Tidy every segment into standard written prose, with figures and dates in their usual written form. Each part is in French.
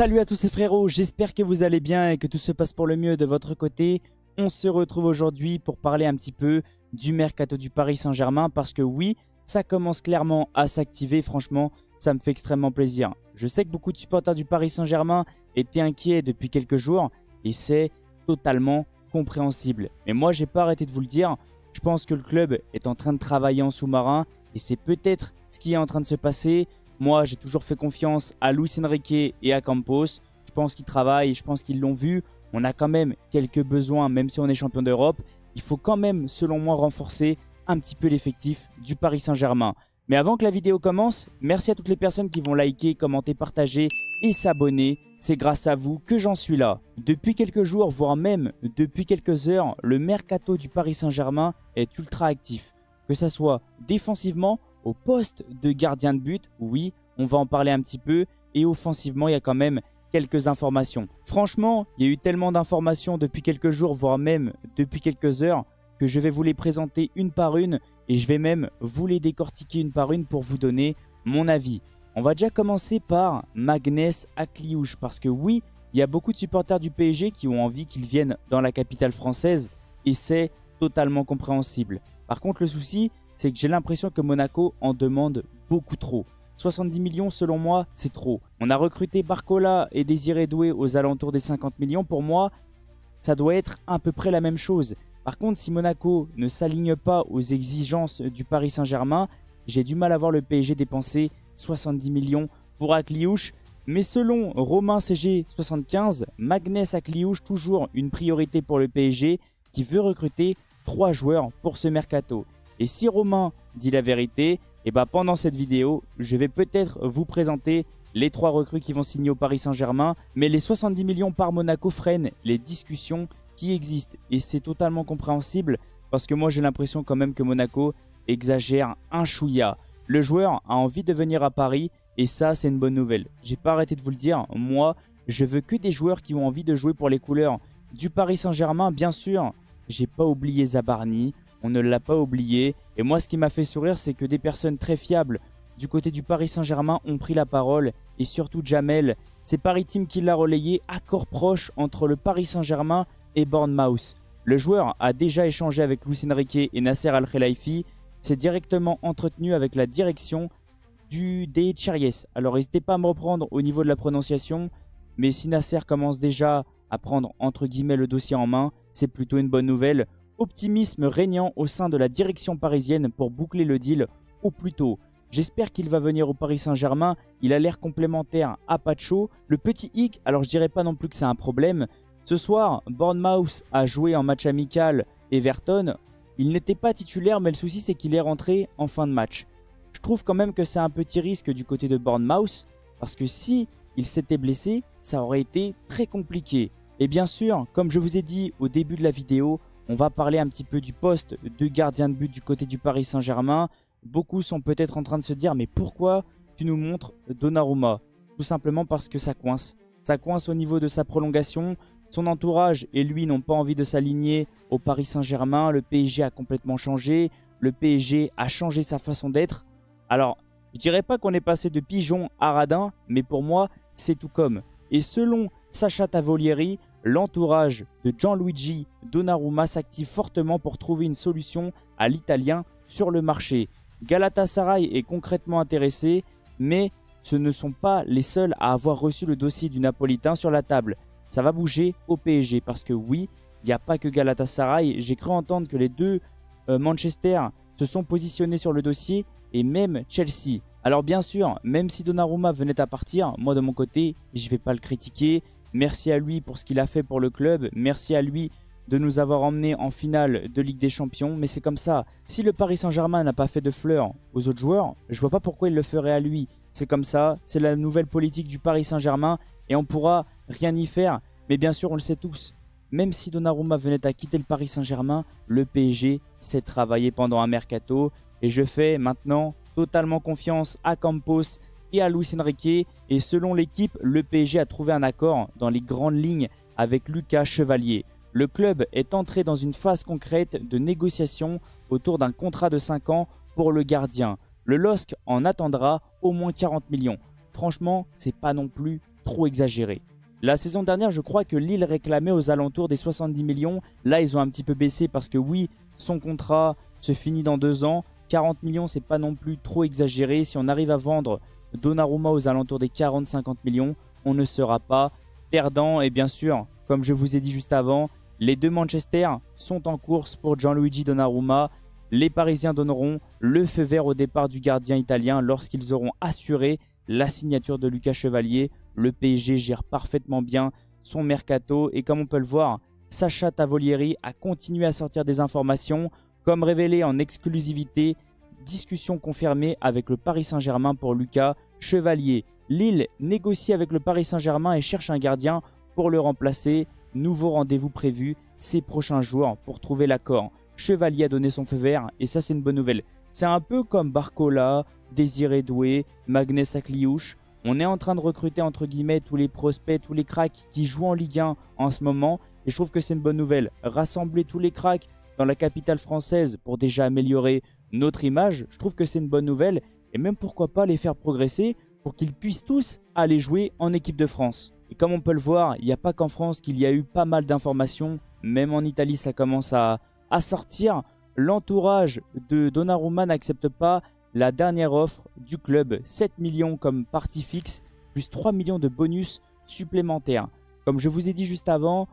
Salut à tous les frérots, j'espère que vous allez bien et que tout se passe pour le mieux de votre côté. On se retrouve aujourd'hui pour parler un petit peu du mercato du Paris Saint-Germain parce que oui, ça commence clairement à s'activer. Franchement, ça me fait extrêmement plaisir. Je sais que beaucoup de supporters du Paris Saint-Germain étaient inquiets depuis quelques jours et c'est totalement compréhensible. Mais moi, j'ai pas arrêté de vous le dire. Je pense que le club est en train de travailler en sous-marin et c'est peut-être ce qui est en train de se passer. Moi, j'ai toujours fait confiance à Luis Enrique et à Campos. Je pense qu'ils travaillent, je pense qu'ils l'ont vu. On a quand même quelques besoins, même si on est champion d'Europe. Il faut quand même, selon moi, renforcer un petit peu l'effectif du Paris Saint-Germain. Mais avant que la vidéo commence, merci à toutes les personnes qui vont liker, commenter, partager et s'abonner. C'est grâce à vous que j'en suis là. Depuis quelques jours, voire même depuis quelques heures, le mercato du Paris Saint-Germain est ultra actif. Que ça soit défensivement, au poste de gardien de but, oui, on va en parler un petit peu. Et offensivement, il y a quand même quelques informations. Franchement, il y a eu tellement d'informations depuis quelques jours, voire même depuis quelques heures, que je vais vous les présenter une par une. Et je vais même vous les décortiquer une par une pour vous donner mon avis. On va déjà commencer par Magnès Akliouche. Parce que oui, il y a beaucoup de supporters du PSG qui ont envie qu'il vienne dans la capitale française. Et c'est totalement compréhensible. Par contre, le souci, c'est que j'ai l'impression que Monaco en demande beaucoup trop. 70 millions selon moi, c'est trop. On a recruté Barcola et Désiré Doué aux alentours des 50 millions. Pour moi, ça doit être à peu près la même chose. Par contre, si Monaco ne s'aligne pas aux exigences du Paris Saint-Germain, j'ai du mal à voir le PSG dépenser 70 millions pour Akliouche. Mais selon Romain CG75, Magnès Akliouche, toujours une priorité pour le PSG qui veut recruter 3 joueurs pour ce mercato. Et si Romain dit la vérité, et pendant cette vidéo, je vais peut-être vous présenter les 3 recrues qui vont signer au Paris Saint-Germain. Mais les 70 millions par Monaco freinent les discussions qui existent. Et c'est totalement compréhensible parce que moi j'ai l'impression quand même que Monaco exagère un chouïa. Le joueur a envie de venir à Paris et ça c'est une bonne nouvelle. J'ai pas arrêté de vous le dire, moi je veux que des joueurs qui ont envie de jouer pour les couleurs du Paris Saint-Germain. Bien sûr, j'ai pas oublié Zabarni. On ne l'a pas oublié. Et moi, ce qui m'a fait sourire, c'est que des personnes très fiables du côté du Paris Saint-Germain ont pris la parole. Et surtout Jamel. C'est Paris Team qui l'a relayé. Accord proche entre le Paris Saint-Germain et Bournemouth. Le joueur a déjà échangé avec Luis Enrique et Nasser Al-Khelaifi. C'est directement entretenu avec la direction des Cherries. Alors, n'hésitez pas à me reprendre au niveau de la prononciation. Mais si Nasser commence déjà à prendre entre guillemets le dossier en main, c'est plutôt une bonne nouvelle. Optimisme régnant au sein de la direction parisienne pour boucler le deal au plus tôt. J'espère qu'il va venir au Paris Saint-Germain. Il a l'air complémentaire à Pacho. Le petit hic, alors je dirais pas non plus que c'est un problème. Ce soir, Bournemouth a joué en match amical Everton. Il n'était pas titulaire, mais le souci c'est qu'il est rentré en fin de match. Je trouve quand même que c'est un petit risque du côté de Bournemouth. Parce que si il s'était blessé, ça aurait été très compliqué. Et bien sûr, comme je vous ai dit au début de la vidéo, on va parler un petit peu du poste de gardien de but du côté du Paris Saint-Germain. Beaucoup sont peut-être en train de se dire, mais pourquoi tu nous montres Donnarumma? Tout simplement parce que ça coince. Ça coince au niveau de sa prolongation. Son entourage et lui n'ont pas envie de s'aligner au Paris Saint-Germain. Le PSG a complètement changé. Le PSG a changé sa façon d'être. Alors, je dirais pas qu'on est passé de pigeon à radin, mais pour moi, c'est tout comme. Et selon Sacha Tavolieri, l'entourage de Gianluigi Donnarumma s'active fortement pour trouver une solution à l'Italien sur le marché. Galatasaray est concrètement intéressé, mais ce ne sont pas les seuls à avoir reçu le dossier du Napolitain sur la table. Ça va bouger au PSG parce que oui, il n'y a pas que Galatasaray. J'ai cru entendre que les deux Manchester se sont positionnés sur le dossier et même Chelsea. Alors bien sûr, même si Donnarumma venait à partir, moi de mon côté, je ne vais pas le critiquer. Merci à lui pour ce qu'il a fait pour le club. Merci à lui de nous avoir emmenés en finale de Ligue des Champions. Mais c'est comme ça. Si le Paris Saint-Germain n'a pas fait de fleurs aux autres joueurs, je vois pas pourquoi il le ferait à lui. C'est comme ça. C'est la nouvelle politique du Paris Saint-Germain. Et on pourra rien y faire. Mais bien sûr, on le sait tous. Même si Donnarumma venait à quitter le Paris Saint-Germain, le PSG sait travailler pendant un mercato. Et je fais maintenant totalement confiance à Campos et à Luis Enrique. Et selon l'équipe, le PSG a trouvé un accord dans les grandes lignes avec Lucas Chevalier. Le club est entré dans une phase concrète de négociation autour d'un contrat de 5 ans pour le gardien. Le LOSC en attendra au moins 40 millions. Franchement, c'est pas non plus trop exagéré. La saison dernière, je crois que Lille réclamait aux alentours des 70 millions. Là, ils ont un petit peu baissé parce que oui, son contrat se finit dans 2 ans. 40 millions, c'est pas non plus trop exagéré. Si on arrive à vendre Donnarumma aux alentours des 40-50 millions, on ne sera pas perdant. Et bien sûr, comme je vous ai dit juste avant, les deux Manchester sont en course pour Gianluigi Donnarumma. Les Parisiens donneront le feu vert au départ du gardien italien lorsqu'ils auront assuré la signature de Lucas Chevalier. Le PSG gère parfaitement bien son mercato et comme on peut le voir, Sacha Tavolieri a continué à sortir des informations comme révélé en exclusivité. Discussion confirmée avec le Paris Saint-Germain pour Lucas Chevalier. Lille négocie avec le Paris Saint-Germain et cherche un gardien pour le remplacer. Nouveau rendez-vous prévu ces prochains jours pour trouver l'accord. Chevalier a donné son feu vert et ça c'est une bonne nouvelle. C'est un peu comme Barcola, Désiré Doué, Magnès Akliouche. On est en train de recruter entre guillemets tous les prospects, tous les cracks qui jouent en Ligue 1 en ce moment. Et je trouve que c'est une bonne nouvelle. Rassembler tous les cracks dans la capitale française pour déjà améliorer notre image, je trouve que c'est une bonne nouvelle. Et même pourquoi pas les faire progresser pour qu'ils puissent tous aller jouer en équipe de France. Et comme on peut le voir, il n'y a pas qu'en France qu'il y a eu pas mal d'informations. Même en Italie, ça commence à sortir. L'entourage de Donnarumma n'accepte pas la dernière offre du club. 7 millions comme partie fixe, plus 3 millions de bonus supplémentaires. Comme je vous ai dit juste avant,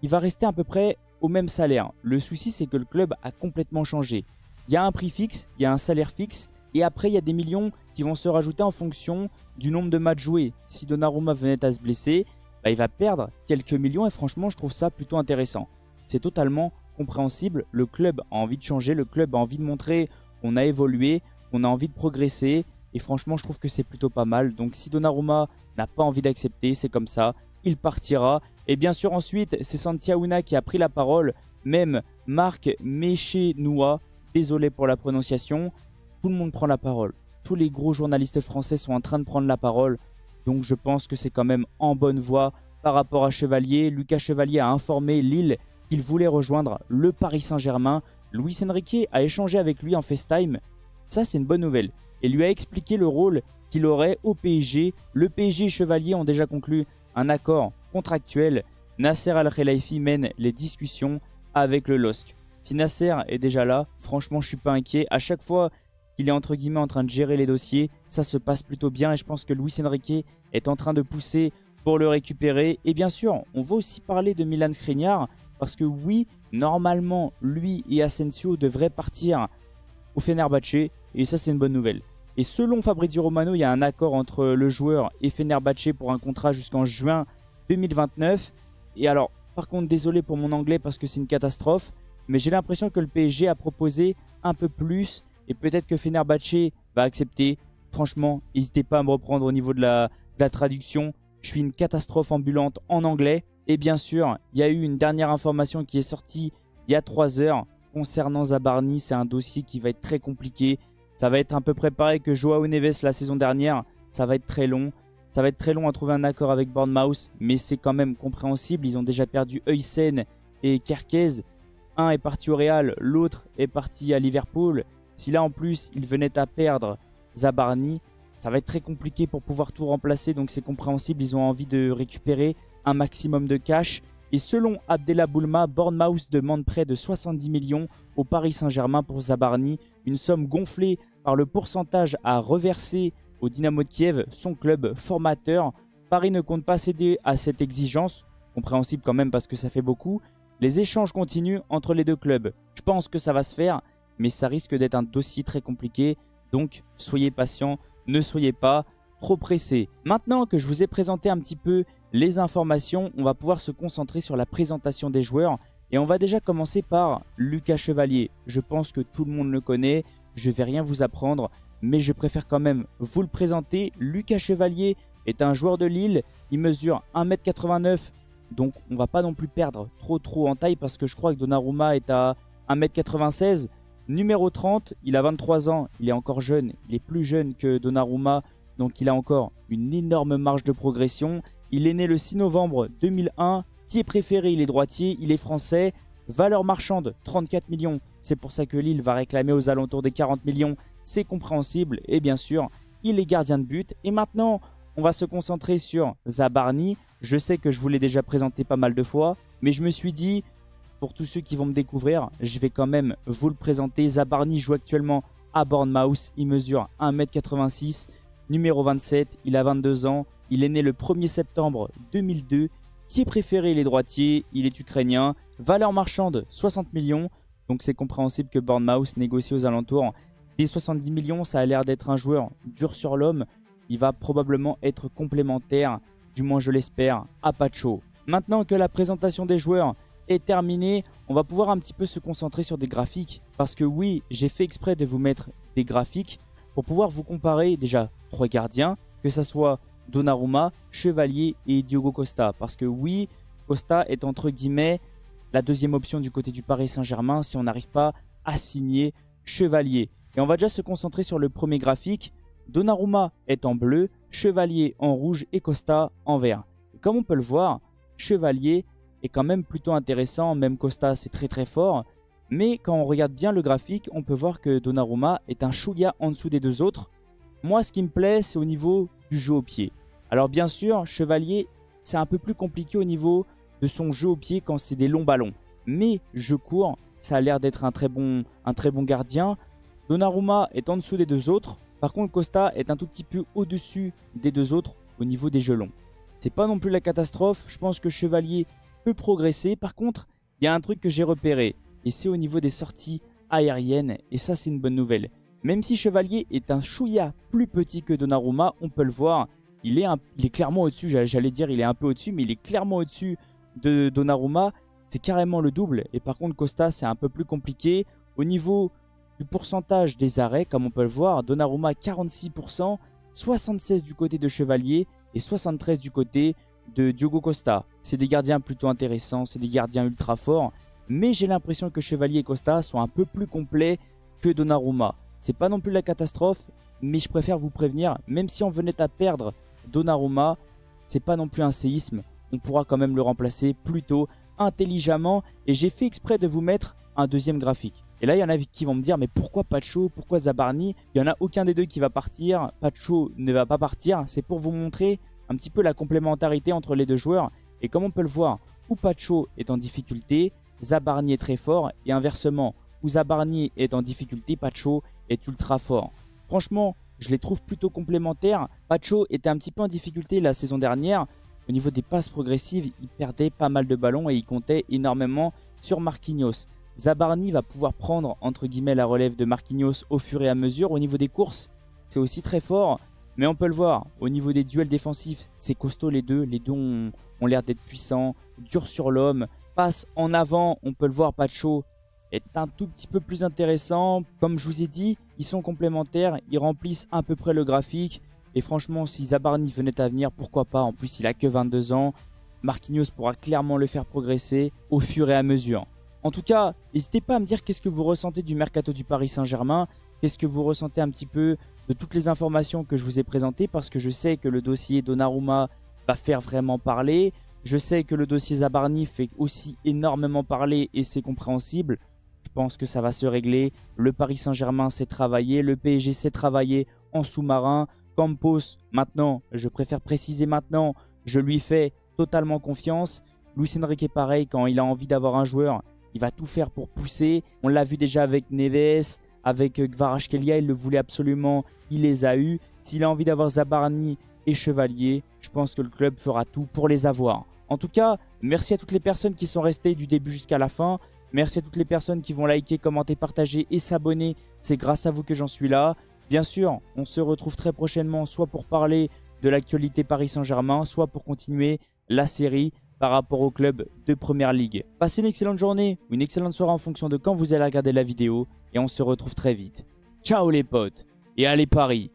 il va rester à peu près au même salaire. Le souci, c'est que le club a complètement changé. Il y a un prix fixe, il y a un salaire fixe, et après, il y a des millions qui vont se rajouter en fonction du nombre de matchs joués. Si Donnarumma venait à se blesser, il va perdre quelques millions, et franchement, je trouve ça plutôt intéressant. C'est totalement compréhensible. Le club a envie de changer, le club a envie de montrer qu'on a évolué, qu'on a envie de progresser, et franchement, je trouve que c'est plutôt pas mal. Donc, si Donnarumma n'a pas envie d'accepter, c'est comme ça, il partira. Et bien sûr, ensuite, c'est Santiaouna qui a pris la parole, même Marc Méché-Noua, désolé pour la prononciation, tout le monde prend la parole. Tous les gros journalistes français sont en train de prendre la parole, donc je pense que c'est quand même en bonne voie par rapport à Chevalier. Lucas Chevalier a informé Lille qu'il voulait rejoindre le Paris Saint-Germain. Luis Enrique a échangé avec lui en FaceTime, ça c'est une bonne nouvelle, et lui a expliqué le rôle qu'il aurait au PSG. Le PSG et Chevalier ont déjà conclu un accord contractuel. Nasser Al-Khelaifi mène les discussions avec le LOSC. Si Nasser est déjà là, franchement je suis pas inquiet. À chaque fois qu'il est entre guillemets en train de gérer les dossiers, ça se passe plutôt bien et je pense que Luis Enrique est en train de pousser pour le récupérer. Et bien sûr, on va aussi parler de Milan Skriniar parce que oui, normalement, lui et Asensio devraient partir au Fenerbahçe et ça c'est une bonne nouvelle. Et selon Fabrizio Romano, il y a un accord entre le joueur et Fenerbahçe pour un contrat jusqu'en juin 2029. Et alors, par contre, désolé pour mon anglais parce que c'est une catastrophe, mais j'ai l'impression que le PSG a proposé un peu plus et peut-être que Fenerbahçe va accepter. Franchement, n'hésitez pas à me reprendre au niveau de la traduction. Je suis une catastrophe ambulante en anglais. Et bien sûr, il y a eu une dernière information qui est sortie il y a 3 heures concernant Zabarni. C'est un dossier qui va être très compliqué. Ça va être un peu préparé que Joao Neves la saison dernière. Ça va être très long. Ça va être très long à trouver un accord avec Bournemouth. Mais c'est quand même compréhensible. Ils ont déjà perdu Huysen et Kerkez. Un est parti au Real, l'autre est parti à Liverpool. Si là en plus ils venaient à perdre Zabarni, ça va être très compliqué pour pouvoir tout remplacer. Donc c'est compréhensible. Ils ont envie de récupérer un maximum de cash. Et selon Abdellah Boulma, Bournemouth demande près de 70 millions au Paris Saint-Germain pour Zabarni. Une somme gonflée par le pourcentage à reverser au Dynamo de Kiev, son club formateur. Paris ne compte pas céder à cette exigence. Compréhensible quand même parce que ça fait beaucoup. Les échanges continuent entre les deux clubs. Je pense que ça va se faire, mais ça risque d'être un dossier très compliqué. Donc soyez patients, ne soyez pas trop pressés. Maintenant que je vous ai présenté un petit peu les informations, on va pouvoir se concentrer sur la présentation des joueurs. Et on va déjà commencer par Lucas Chevalier. Je pense que tout le monde le connaît, je ne vais rien vous apprendre, mais je préfère quand même vous le présenter. Lucas Chevalier est un joueur de Lille, il mesure 1,89 m, donc on ne va pas non plus perdre trop en taille parce que je crois que Donnarumma est à 1,96 m. Numéro 30, il a 23 ans, il est encore jeune, il est plus jeune que Donnarumma, donc il a encore une énorme marge de progression. Il est né le 6 novembre 2001, pied préféré, il est droitier, il est français, valeur marchande 34 millions, c'est pour ça que Lille va réclamer aux alentours des 40 millions, c'est compréhensible et bien sûr, il est gardien de but. Et maintenant, on va se concentrer sur Zabarni. Je sais que je vous l'ai déjà présenté pas mal de fois, mais je me suis dit, pour tous ceux qui vont me découvrir, je vais quand même vous le présenter. Zabarni joue actuellement à Bournemouth, il mesure 1m86, numéro 27, il a 22 ans, il est né le 1er septembre 2002, pied préféré il est droitier, il est ukrainien, valeur marchande 60 millions, donc c'est compréhensible que Bournemouth négocie aux alentours des 70 millions, ça a l'air d'être un joueur dur sur l'homme, il va probablement être complémentaire, du moins je l'espère, à Pacho. Maintenant que la présentation des joueurs est terminée, on va pouvoir un petit peu se concentrer sur des graphiques, parce que oui, j'ai fait exprès de vous mettre des graphiques pour pouvoir vous comparer déjà 3 gardiens, que ce soit Donnarumma, Chevalier et Diogo Costa, parce que oui, Costa est entre guillemets la deuxième option du côté du Paris Saint-Germain si on n'arrive pas à signer Chevalier. Et on va déjà se concentrer sur le premier graphique. Donnarumma est en bleu, Chevalier en rouge et Costa en vert. Et comme on peut le voir, Chevalier est quand même plutôt intéressant, même Costa c'est très fort. Mais quand on regarde bien le graphique, on peut voir que Donnarumma est un chouïa en dessous des deux autres. Moi ce qui me plaît c'est au niveau du jeu au pied. Alors bien sûr, Chevalier c'est un peu plus compliqué au niveau de son jeu au pied quand c'est des longs ballons. Mais jeu court, ça a l'air d'être un très bon gardien. Donnarumma est en dessous des deux autres. Par contre, Costa est un tout petit peu au-dessus des deux autres au niveau des jeux longs. C'est pas non plus la catastrophe. Je pense que Chevalier peut progresser. Par contre, il y a un truc que j'ai repéré. Et c'est au niveau des sorties aériennes. Et ça, c'est une bonne nouvelle. Même si Chevalier est un chouïa plus petit que Donnarumma, on peut le voir. Il est clairement au-dessus. J'allais dire il est un peu au-dessus, mais il est clairement au-dessus de Donnarumma. C'est carrément le double. Et par contre, Costa, c'est un peu plus compliqué. Au niveau du pourcentage des arrêts, comme on peut le voir, Donnarumma 46%, 76% du côté de Chevalier et 73% du côté de Diogo Costa. C'est des gardiens plutôt intéressants, c'est des gardiens ultra forts, mais j'ai l'impression que Chevalier et Costa sont un peu plus complets que Donnarumma. C'est pas non plus la catastrophe, mais je préfère vous prévenir, même si on venait à perdre Donnarumma, c'est pas non plus un séisme, on pourra quand même le remplacer plutôt intelligemment, et j'ai fait exprès de vous mettre un deuxième graphique. Et là, il y en a qui vont me dire, mais pourquoi Pacho, pourquoi Zabarni? Il n'y en a aucun des deux qui va partir. Pacho ne va pas partir. C'est pour vous montrer un petit peu la complémentarité entre les deux joueurs. Et comme on peut le voir, où Pacho est en difficulté, Zabarni est très fort. Et inversement, où Zabarni est en difficulté, Pacho est ultra fort. Franchement, je les trouve plutôt complémentaires. Pacho était un petit peu en difficulté la saison dernière. Au niveau des passes progressives, il perdait pas mal de ballons et il comptait énormément sur Marquinhos. Zabarni va pouvoir prendre entre guillemets la relève de Marquinhos au fur et à mesure. Au niveau des courses, c'est aussi très fort. Mais on peut le voir, au niveau des duels défensifs, c'est costaud les deux. Les deux ont l'air d'être puissants, durs sur l'homme. Passe en avant, on peut le voir, Pacho est un tout petit peu plus intéressant. Comme je vous ai dit, ils sont complémentaires, ils remplissent à peu près le graphique. Et franchement, si Zabarni venait à venir, pourquoi pas. En plus, il a que 22 ans. Marquinhos pourra clairement le faire progresser au fur et à mesure. En tout cas, n'hésitez pas à me dire qu'est-ce que vous ressentez du mercato du Paris Saint-Germain. Qu'est-ce que vous ressentez un petit peu de toutes les informations que je vous ai présentées. Parce que je sais que le dossier Donnarumma va faire vraiment parler. Je sais que le dossier Zabarni fait aussi énormément parler et c'est compréhensible. Je pense que ça va se régler. Le Paris Saint-Germain s'est travaillé. Le PSG s'est travaillé en sous-marin. Campos, maintenant, je préfère préciser maintenant, je lui fais totalement confiance. Luis Enrique, pareil, quand il a envie d'avoir un joueur, il va tout faire pour pousser. On l'a vu déjà avec Neves, avec Kvaratskhelia, il le voulait absolument, il les a eus. S'il a envie d'avoir Zabarni et Chevalier, je pense que le club fera tout pour les avoir. En tout cas, merci à toutes les personnes qui sont restées du début jusqu'à la fin. Merci à toutes les personnes qui vont liker, commenter, partager et s'abonner. C'est grâce à vous que j'en suis là. Bien sûr, on se retrouve très prochainement, soit pour parler de l'actualité Paris Saint-Germain, soit pour continuer la série par rapport au club de Première Ligue. Passez une excellente journée ou une excellente soirée en fonction de quand vous allez regarder la vidéo. Et on se retrouve très vite. Ciao les potes et allez Paris!